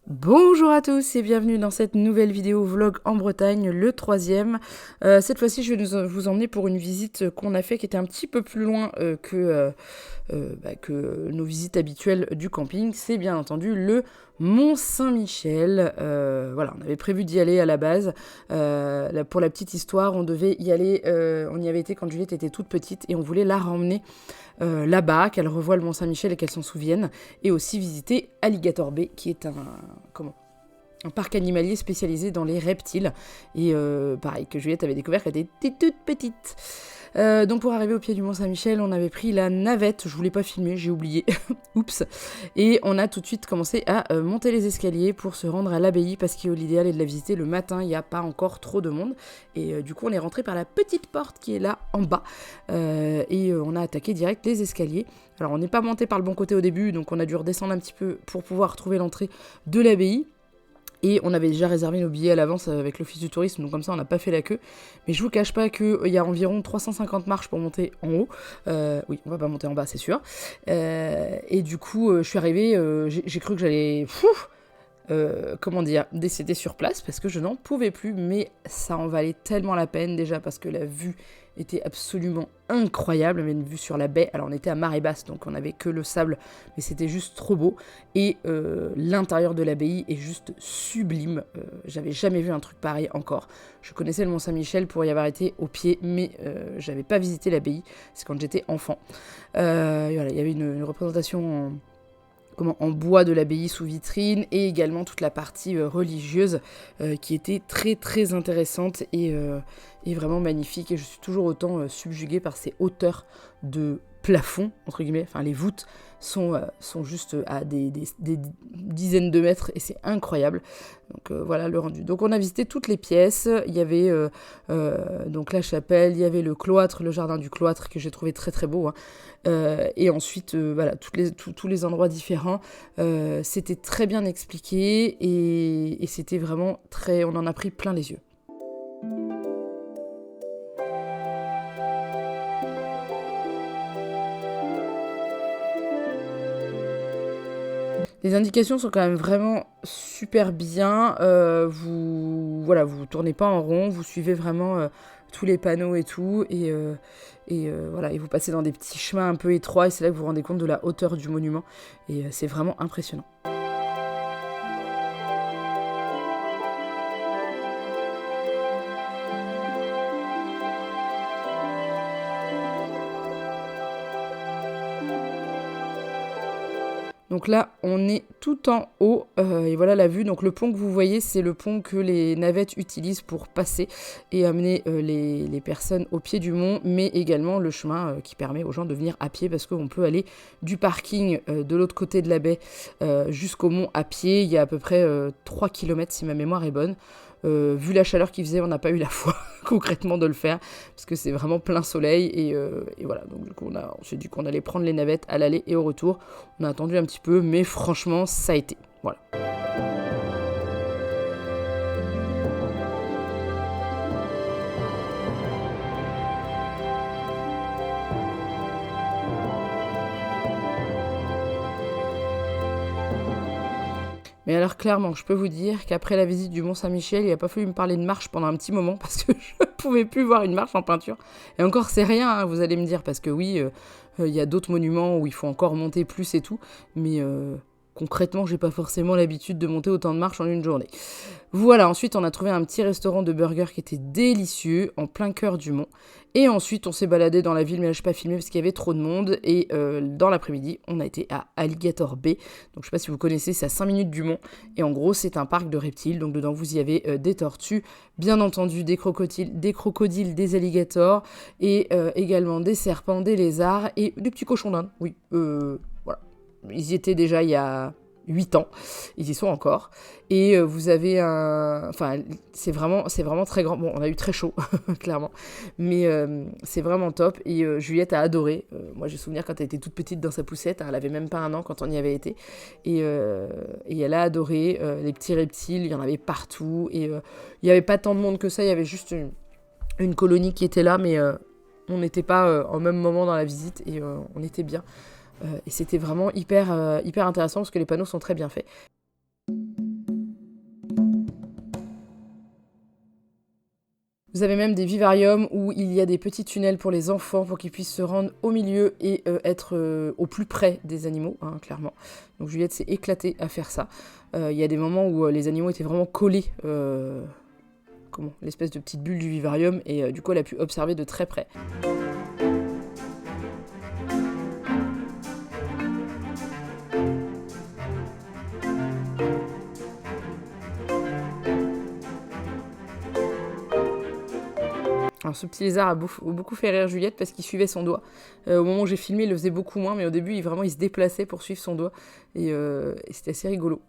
Bonjour à tous et bienvenue dans cette nouvelle vidéo vlog en Bretagne, le troisième. Cette fois-ci, je vais vous emmener pour une visite qu'on a fait qui était un petit peu plus loin que nos visites habituelles du camping. C'est bien entendu le Mont Saint-Michel. Voilà, on avait prévu d'y aller à la base. Pour la petite histoire, on devait y aller, on y avait été quand Juliette était toute petite et on voulait la ramener là-bas, qu'elle revoie le Mont Saint-Michel et qu'elle s'en souvienne, et aussi visiter Alligator Bay, qui est un parc animalier spécialisé dans les reptiles, et pareil, que Juliette avait découvert quand elle était toute petite. Donc pour arriver au pied du Mont Saint-Michel, on avait pris la navette, je voulais pas filmer, j'ai oublié, oups, et on a tout de suite commencé à monter les escaliers pour se rendre à l'abbaye, parce que l'idéal est de la visiter le matin, il n'y a pas encore trop de monde, et du coup on est rentré par la petite porte qui est là en bas, et on a attaqué direct les escaliers. Alors on n'est pas monté par le bon côté au début, donc on a dû redescendre un petit peu pour pouvoir trouver l'entrée de l'abbaye. Et on avait déjà réservé nos billets à l'avance avec l'office du tourisme, donc comme ça on n'a pas fait la queue. Mais je vous cache pas qu'il y a environ 350 marches pour monter en haut. Oui, on va pas monter en bas, c'est sûr. Et du coup, je suis arrivée, j'ai cru que j'allais... décéder sur place parce que je n'en pouvais plus, mais ça en valait tellement la peine, déjà parce que la vue était absolument incroyable, mais une vue sur la baie. Alors on était à marée basse, donc on n'avait que le sable, mais c'était juste trop beau, et l'intérieur de l'abbaye est juste sublime. J'avais jamais vu un truc pareil encore. Je connaissais le Mont Saint-Michel pour y avoir été au pied, mais j'avais pas visité l'abbaye, c'est quand j'étais enfant. Voilà, il y avait une représentation en bois de l'abbaye sous vitrine, et également toute la partie religieuse qui était très très intéressante et vraiment magnifique, et je suis toujours autant subjuguée par ces hauteurs de plafond, entre guillemets, enfin les voûtes sont juste à des dizaines de mètres, et c'est incroyable. Donc voilà le rendu. Donc on a visité toutes les pièces, il y avait donc la chapelle, il y avait le cloître, le jardin du cloître que j'ai trouvé très très beau, hein. Et ensuite voilà, tous les endroits différents, c'était très bien expliqué, et c'était vraiment très, on en a pris plein les yeux. Les indications sont quand même vraiment super bien. Vous tournez pas en rond, vous suivez vraiment tous les panneaux et tout, voilà, et vous passez dans des petits chemins un peu étroits, et c'est là que vous vous rendez compte de la hauteur du monument, et c'est vraiment impressionnant. Donc là, on est tout en haut, et voilà la vue. Donc le pont que vous voyez, c'est le pont que les navettes utilisent pour passer et amener les personnes au pied du mont, mais également le chemin qui permet aux gens de venir à pied, parce qu'on peut aller du parking de l'autre côté de la baie jusqu'au mont à pied. Il y a à peu près 3 km si ma mémoire est bonne. Vu la chaleur qu'il faisait, on n'a pas eu la foi concrètement de le faire, parce que c'est vraiment plein soleil, et voilà. Donc du coup, on s'est dit qu'on allait prendre les navettes à l'aller et au retour. On a attendu un petit peu, mais franchement, ça a été. Voilà. Mais alors clairement, je peux vous dire qu'après la visite du Mont Saint-Michel, il n'a pas fallu me parler de marche pendant un petit moment, parce que je ne pouvais plus voir une marche en peinture. Et encore, c'est rien, hein, vous allez me dire, parce que oui, il y a d'autres monuments où il faut encore monter plus et tout, mais concrètement, j'ai pas forcément l'habitude de monter autant de marches en une journée. Voilà, ensuite on a trouvé un petit restaurant de burgers qui était délicieux, en plein cœur du mont. Et ensuite on s'est baladé dans la ville, mais là je n'ai pas filmé parce qu'il y avait trop de monde. Et dans l'après-midi, on a été à Alligator Bay. Donc je sais pas si vous connaissez, c'est à 5 minutes du mont. Et en gros, c'est un parc de reptiles. Donc dedans, vous y avez des tortues, bien entendu des crocodiles, des alligators, et également des serpents, des lézards et des petits cochons d'Inde. Oui, voilà. Ils y étaient déjà il y a 8 ans, ils y sont encore, et vous avez enfin, c'est vraiment très grand. Bon, on a eu très chaud, clairement, mais c'est vraiment top, et Juliette a adoré. Moi, j'ai souvenir quand elle était toute petite dans sa poussette, hein, elle avait même pas 1 an quand on y avait été, et elle a adoré. Les petits reptiles, il y en avait partout, et il y avait pas tant de monde que ça, il y avait juste une colonie qui était là, mais on n'était pas en même moment dans la visite, et on était bien. Et c'était vraiment hyper intéressant, parce que les panneaux sont très bien faits. Vous avez même des vivariums où il y a des petits tunnels pour les enfants pour qu'ils puissent se rendre au milieu et être au plus près des animaux, hein, clairement. Donc Juliette s'est éclatée à faire ça. Il y a des moments où les animaux étaient vraiment collés, l'espèce de petite bulle du vivarium, et du coup elle a pu observer de très près. Alors ce petit lézard a beaucoup fait rire Juliette parce qu'il suivait son doigt. Au moment où j'ai filmé, il le faisait beaucoup moins, mais au début, il se déplaçait pour suivre son doigt. Et c'était assez rigolo.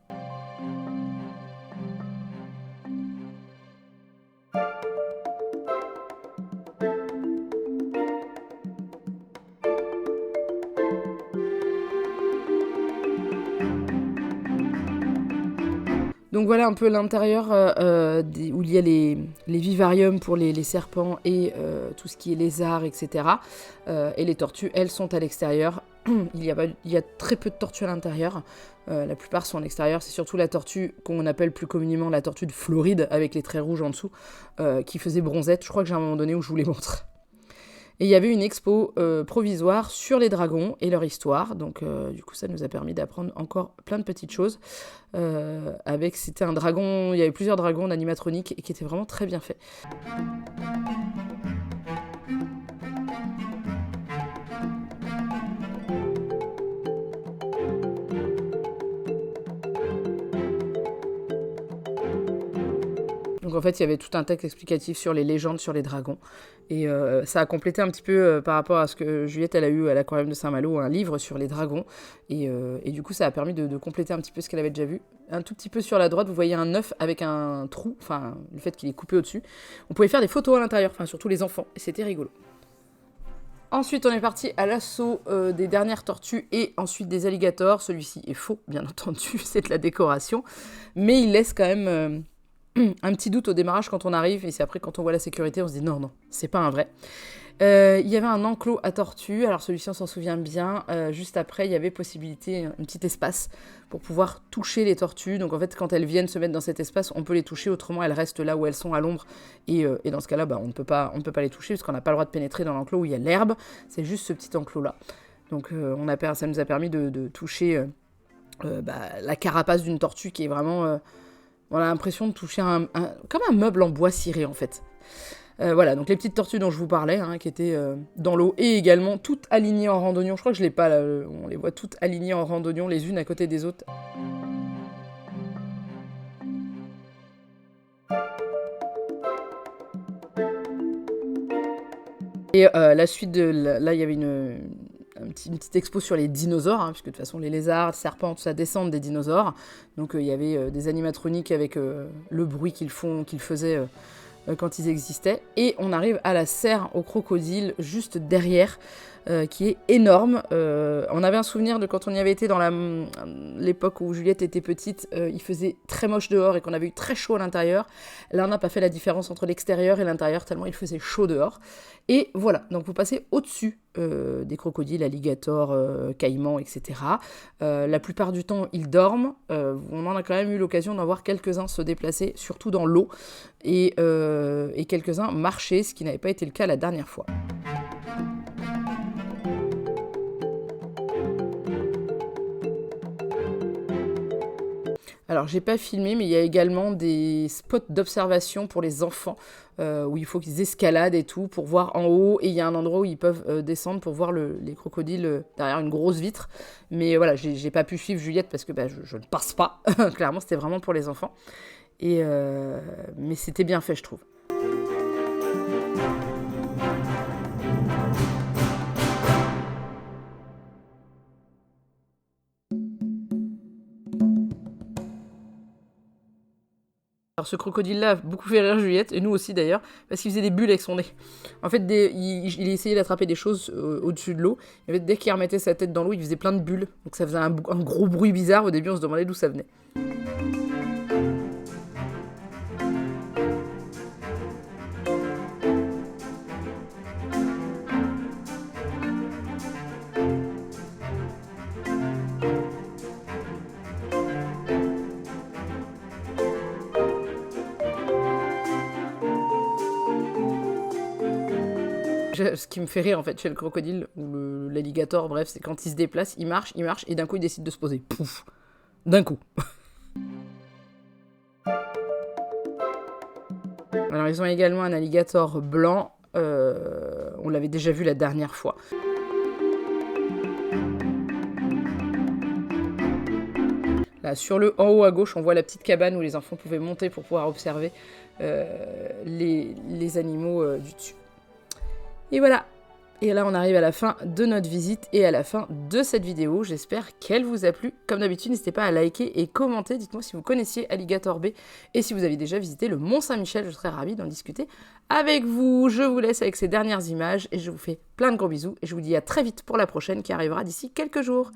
Donc voilà un peu l'intérieur où il y a les vivariums pour les serpents et tout ce qui est lézards, etc. Et les tortues, elles, sont à l'extérieur. Il y a très peu de tortues à l'intérieur. La plupart sont à l'extérieur. C'est surtout la tortue qu'on appelle plus communément la tortue de Floride, avec les traits rouges en dessous, qui faisait bronzette. Je crois que j'ai un moment donné où je vous les montre. Et il y avait une expo provisoire sur les dragons et leur histoire. Donc du coup, ça nous a permis d'apprendre encore plein de petites choses. C'était un dragon, il y avait plusieurs dragons d'animatronique et qui étaient vraiment très bien faits. Donc en fait, il y avait tout un texte explicatif sur les légendes sur les dragons. Et ça a complété un petit peu par rapport à ce que Juliette elle a eu à l'aquarium de Saint-Malo, un livre sur les dragons. Et du coup, ça a permis de compléter un petit peu ce qu'elle avait déjà vu. Un tout petit peu sur la droite, vous voyez un œuf avec un trou, enfin le fait qu'il est coupé au-dessus. On pouvait faire des photos à l'intérieur, enfin surtout les enfants, et c'était rigolo. Ensuite, on est parti à l'assaut des dernières tortues et ensuite des alligators. Celui-ci est faux, bien entendu, c'est de la décoration. Mais il laisse quand même un petit doute au démarrage quand on arrive. Et c'est après, quand on voit la sécurité, on se dit non, c'est pas un vrai. Il y avait un enclos à tortues. Alors celui-ci, on s'en souvient bien. Juste après, il y avait possibilité, un petit espace pour pouvoir toucher les tortues. Donc en fait, quand elles viennent se mettre dans cet espace, on peut les toucher. Autrement, elles restent là où elles sont à l'ombre. Et dans ce cas-là, on ne peut pas les toucher parce qu'on n'a pas le droit de pénétrer dans l'enclos où il y a l'herbe. C'est juste ce petit enclos-là. Donc ça nous a permis de toucher la carapace d'une tortue qui est vraiment... on a l'impression de toucher comme un meuble en bois ciré en fait. Voilà, donc les petites tortues dont je vous parlais, qui étaient dans l'eau et également toutes alignées en randonnion. Je crois que je l'ai pas là, on les voit toutes alignées en randonnion les unes à côté des autres. Et la suite là, il y avait une petite expo sur les dinosaures, puisque de toute façon les lézards, les serpents, tout ça descendent des dinosaures. Donc il y avait des animatroniques avec le bruit qu'ils faisaient quand ils existaient. Et on arrive à la serre au crocodile juste derrière, qui est énorme. On avait un souvenir de quand on y avait été dans l'époque où Juliette était petite, il faisait très moche dehors et qu'on avait eu très chaud à l'intérieur. Là, on n'a pas fait la différence entre l'extérieur et l'intérieur, tellement il faisait chaud dehors. Et voilà, donc vous passez au-dessus des crocodiles, alligators, caïmans, etc. La plupart du temps, ils dorment. On en a quand même eu l'occasion d'en voir quelques-uns se déplacer, surtout dans l'eau, et quelques-uns marcher, ce qui n'avait pas été le cas la dernière fois. Alors, j'ai pas filmé, mais il y a également des spots d'observation pour les enfants, où il faut qu'ils escaladent et tout, pour voir en haut, et il y a un endroit où ils peuvent descendre pour voir les crocodiles derrière une grosse vitre. Mais voilà, j'ai pas pu suivre Juliette parce que je ne passe pas. Clairement, c'était vraiment pour les enfants. Mais c'était bien fait, je trouve. Alors ce crocodile-là a beaucoup fait rire Juliette, et nous aussi d'ailleurs, parce qu'il faisait des bulles avec son nez. En fait, il essayait d'attraper des choses au-dessus de l'eau, et en fait, dès qu'il remettait sa tête dans l'eau, il faisait plein de bulles. Donc ça faisait un gros bruit bizarre, au début on se demandait d'où ça venait. Ce qui me fait rire en fait chez le crocodile ou l'alligator, bref, c'est quand il se déplace, il marche, et d'un coup il décide de se poser. Pouf, d'un coup. Alors ils ont également un alligator blanc, on l'avait déjà vu la dernière fois. Là, sur le en haut à gauche, on voit la petite cabane où les enfants pouvaient monter pour pouvoir observer les animaux du dessus. Et voilà. Et là, on arrive à la fin de notre visite et à la fin de cette vidéo. J'espère qu'elle vous a plu. Comme d'habitude, n'hésitez pas à liker et commenter. Dites-moi si vous connaissiez Alligator Bay et si vous avez déjà visité le Mont-Saint-Michel. Je serais ravie d'en discuter avec vous. Je vous laisse avec ces dernières images et je vous fais plein de gros bisous. Et je vous dis à très vite pour la prochaine qui arrivera d'ici quelques jours.